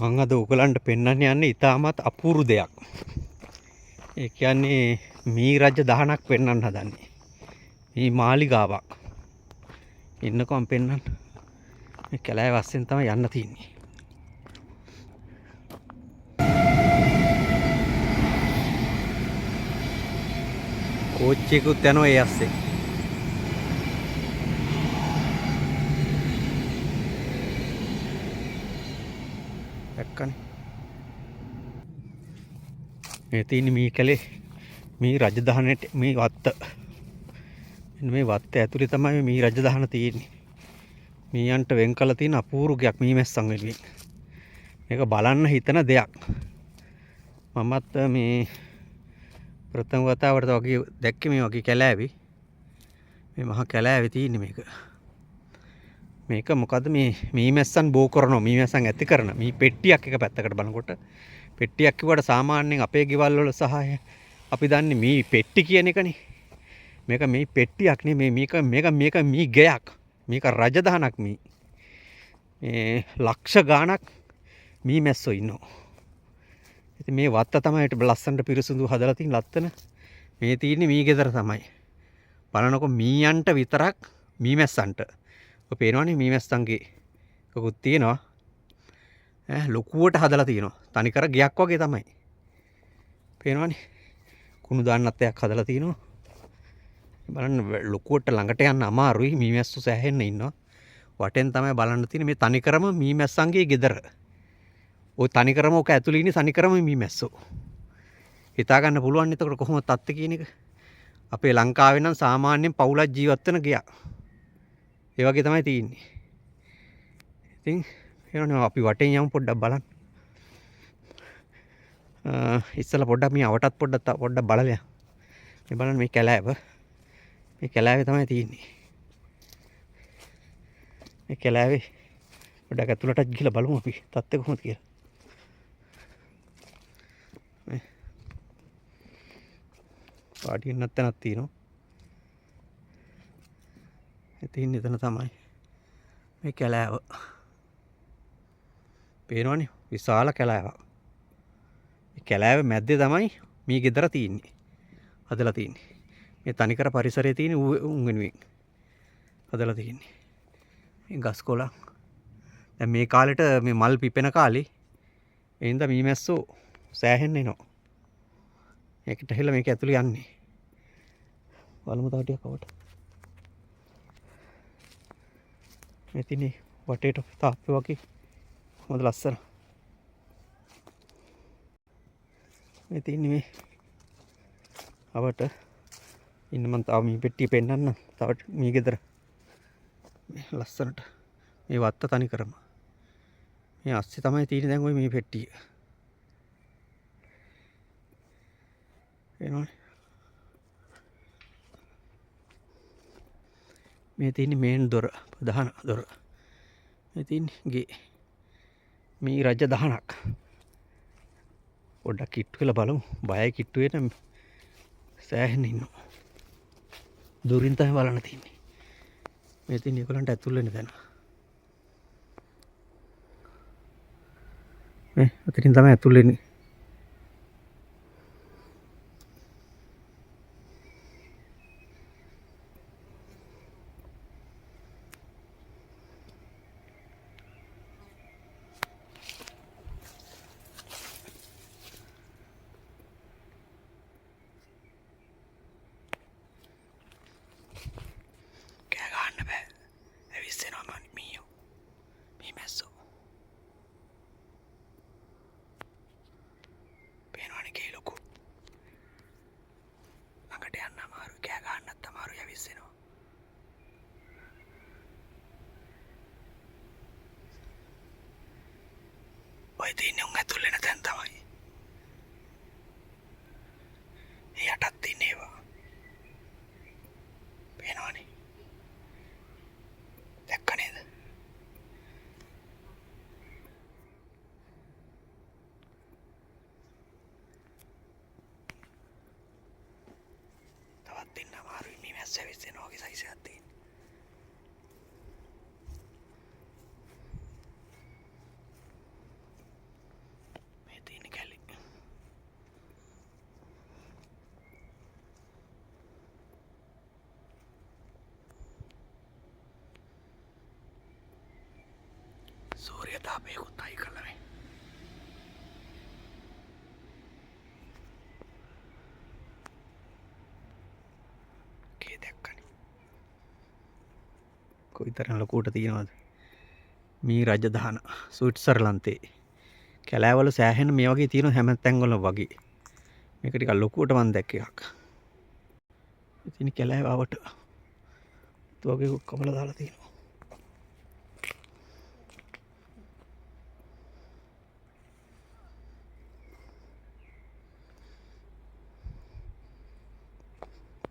මම අද ඔයගලන්ට පෙන්වන්න යන්නේ ඉතාමත් අපූර්ව දෙයක්. ඒ කියන්නේ මී රජ දහනක් පෙන්වන්න හදන්නේ. මේ මාලිගාවක්. ඉන්නකොම් පෙන්වන්න. මේ කැලෑ වස්සෙන් තමයි යන්න තියෙන්නේ. කෝච්චියකුත් යනවා ඒ අස්සේ. දැක්කනේ. මේ තියෙන්නේ මේ කැලේ මේ රජදහනට මේ වත්ත. මෙන්න මේ වත්ත ඇතුලේ තමයි මේ රජදහන තියෙන්නේ. මීයන්ට වෙන් කළ තියෙන අපූර්වයක් මීමැස්සන් වෙනුවෙන්. මේක බලන්න හිතන දෙයක්. මමත් මේ ප්‍රථම වතාවට වගේ දැක්කේ මේ වගේ කැලෑවි. මේ මහා කැලෑවේ තියෙන්නේ මේක. මේක මොකද මේ මීමැස්සන් බෝ කරනවා මීමැස්සන් ඇති කරන මේ පෙට්ටියක් එක පැත්තකට බලනකොට පෙට්ටියක් කිව්වට සාමාන්‍යයෙන් අපේ ගෙවල් වල සහ අපි දන්නේ මේ පෙට්ටි කියන එකනේ. මේක මේ පෙට්ටියක් නෙමෙයි මේක මී ගයක්. මේක රජදහනක් මේ ලක්ෂ ගාණක් මීමැස්සෝ ඉන්නවා. ඉතින් මේ වත්ත තමයි ලස්සනට පිරිසුදු හදලා තියෙන ලත්තන. මේ තියෙන්නේ මී ගෙදර තමයි. බලනකො මීයන්ට විතරක් මීමැස්සන්ට. ඔය පේනවනේ මීමැස්සන්ගේ කොකුත් තියෙනවා. ලොකුවට හදලා තියෙනවා. තනිකර ගයක් වගේ තමයි. පේනවනේ. කුණු දාන්නත් එකක් හදලා තියෙනවා. බලන්න ලොකුවට ළඟට යන්න අමාරුයි. මීමැස්සු සෑහෙන්න ඉන්නවා. වටෙන් තමයි බලන්න තියෙන්නේ මේ තනිකරම මීමැස්සන්ගේ ගෙදර. ওই තනිකරම ඔක ඇතුළේ ඉන්නේ තනිකරම මීමැස්සෝ. හිතා ගන්න පුළුවන් එතකොට කොහොමද තත්ත්වය කියන එක. අපේ ලංකාවේ නම් සාමාන්‍යයෙන් පවුලක් ජීවත් වෙන ගියා. ඒ වගේ තමයි තියෙන්නේ. ඉතින් එනවනේ අපි වටෙන් යමු පොඩ්ඩක් බලන්න. ඉස්සලා පොඩ්ඩක් මේ අවටත් පොඩ්ඩක් බලලා. මේ බලන්න මේ කැලෑව. මේ කැලෑවේ තමයි තියෙන්නේ. මේ කැලෑවේ පොඩ්ඩක් ඇතුළටත් ගිහලා බලමු අපි තත්ත්වය කොහොමද කියලා. පාඩියෙන් නැත්තනක් තියෙනවා. ඉතින් එතන තමයි මේ කැලෑව. පේනවනේ විශාල කැලෑවක්. මේ කැලෑවේ මැද්දේ තමයි මේ ගෙදර තියෙන්නේ. හදලා තියෙන්නේ. මේ තනිකර පරිසරයේ තියෙන උන් වෙනුවෙන් හදලා තියෙන්නේ. මේ ගස් කොළන්. දැන් මේ කාලෙට මේ මල් පිපෙන කාලේ එින්ද මීමැස්සෝ සෑහෙන්න එනවා. මේකට හැල මේක ඇතුළේ යන්නේ. බලමු තව ටිකක් අවට. මේ තිනේ වටේට තාප්පේ වගේ හොඳ ලස්සන. මේ තින්නේ මේ අවට ඉන්න මන් තාම මේ පෙට්ටිය පෙන්නන්න. තව මේ ගෙදර මේ ලස්සනට මේ වත්ත තනි කරම. මේ අස්සේ තමයි තියෙන්නේ දැන් ওই මේ පෙට්ටිය. එනවනේ. මේ තියෙන්නේ මේන් දොර ප්‍රධාන දොර. මේ තියෙන්නේ ගේ. මේ රජ දහනක්. පොඩ්ඩක් කිට්ටු වෙලා බලමු. බයයි කිට්ටු වෙන සෑහෙන ඉන්නවා. දුරින් තමයි බලන්න තියෙන්නේ. මේ තියෙන්නේ ඒගොල්ලන්ට ඇතුල් වෙන්න දැන. මේ අතරින් තමයි ඇතුල් වෙන්නේ. ඔය තින්නේ උන් ඇතුල් වෙන තැන තමයි. යටත් තින්නේ ඒවා. පේනවනේ. දැක්ක නේද? තවත් තින්න අමාරුයි මේ මැස්ස ඇවිස්සෙනවා වගේ සයිස් එකක් තියෙන. දාපේකුත් අයි කළා මේ. කේ දැක්කනේ. කොයිතරම් ලොකුවට තියනවද? මේ රජධාන ස්විට්සර්ලන්තේ. කැලෑවල සෑහෙන මේ වගේ තියෙන හැම තැන්වලම වගේ. මේක ටිකක් ලොකුවට මම දැක්ක එකක්. ඉතින් කැලෑවට තුවගේ කමල දාලා තියෙනවා.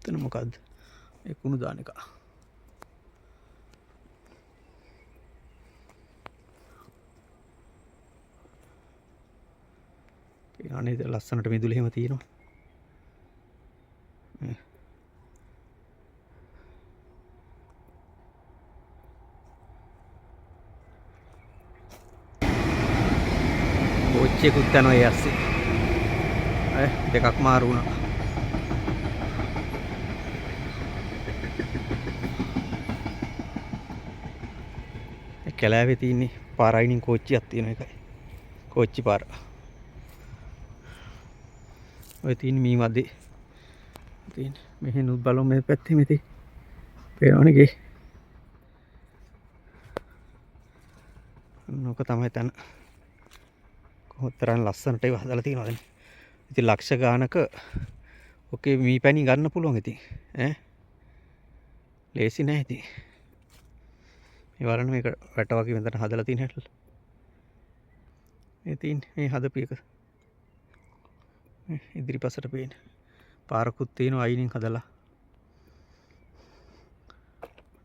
එතන මොකද්ද? ඒ කුණු දාන එක. අනේ ලස්සනට මිදුළු එහෙම තියෙනවා. කෝච්චියකුත් යනවා ඒ ඇස්සේ. දෙකක් මාරු වුණා. කැලෑවේ තියෙන්නේ පාර අයිනින් කෝච්චියක් තියෙන එකයි. කෝච්චි පාර. ඔය තියෙන්නේ මේ මැදේ. තියෙන්නේ මෙහෙ නුත් බලමු මේ පැත්තේ මෙතේ. පේනවනේ ගේ. නෝක තමයි තන. කොහොතරම් ලස්සනට ඒව හදලා තියෙනවද? ඉතින් ලක්ෂ ගානක ඔකේ මී පැණි ගන්න පුළුවන් ඉතින්. ලේසි නෑ ඉතින්. මේ බලන්න මේක වැට වගේ මෙතන හදලා තියෙන හැටි. ඉතින් මේ හදපු එක ඉදිරිපසට පේන පාරකුත් තියෙනවා අයිනින් හදලා.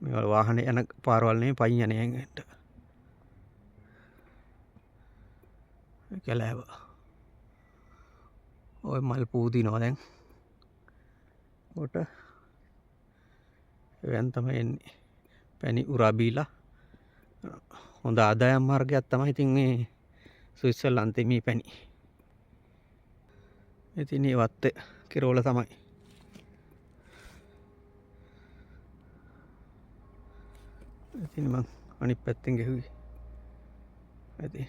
මේවල වාහන යන පාරවල් නෙමෙයි පයින් යන යන්ට. කැලෑව. ඔය මල් පූදිනවා දැන්. කොට එයන් තමයි එන්නේ. පැණි උරා බීලා හොඳ ආදායම් මාර්ගයක් තමයි ඉතින් මේ ස්විට්සර්ලන්තේ මේ පැණි. ඉතින් මේ වත්තේ කිරෝල තමයි. ඉතින් මං අනිත් පැත්තෙන් ගෙහුවේ. ඉතින්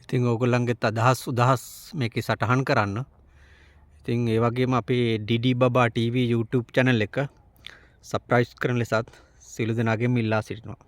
ඉතින් ඕගොල්ලන්ගෙත් අදහස් මේකේ සටහන් කරන්න. ඉතින් ඒ වගේම අපේ ඩිඩි බබා TV YouTube channel එක සබ්ස්ක්‍රයිබ් කරන ලෙසත් සියලු දෙනාගෙන් ඉල්ලා සිටිනවා.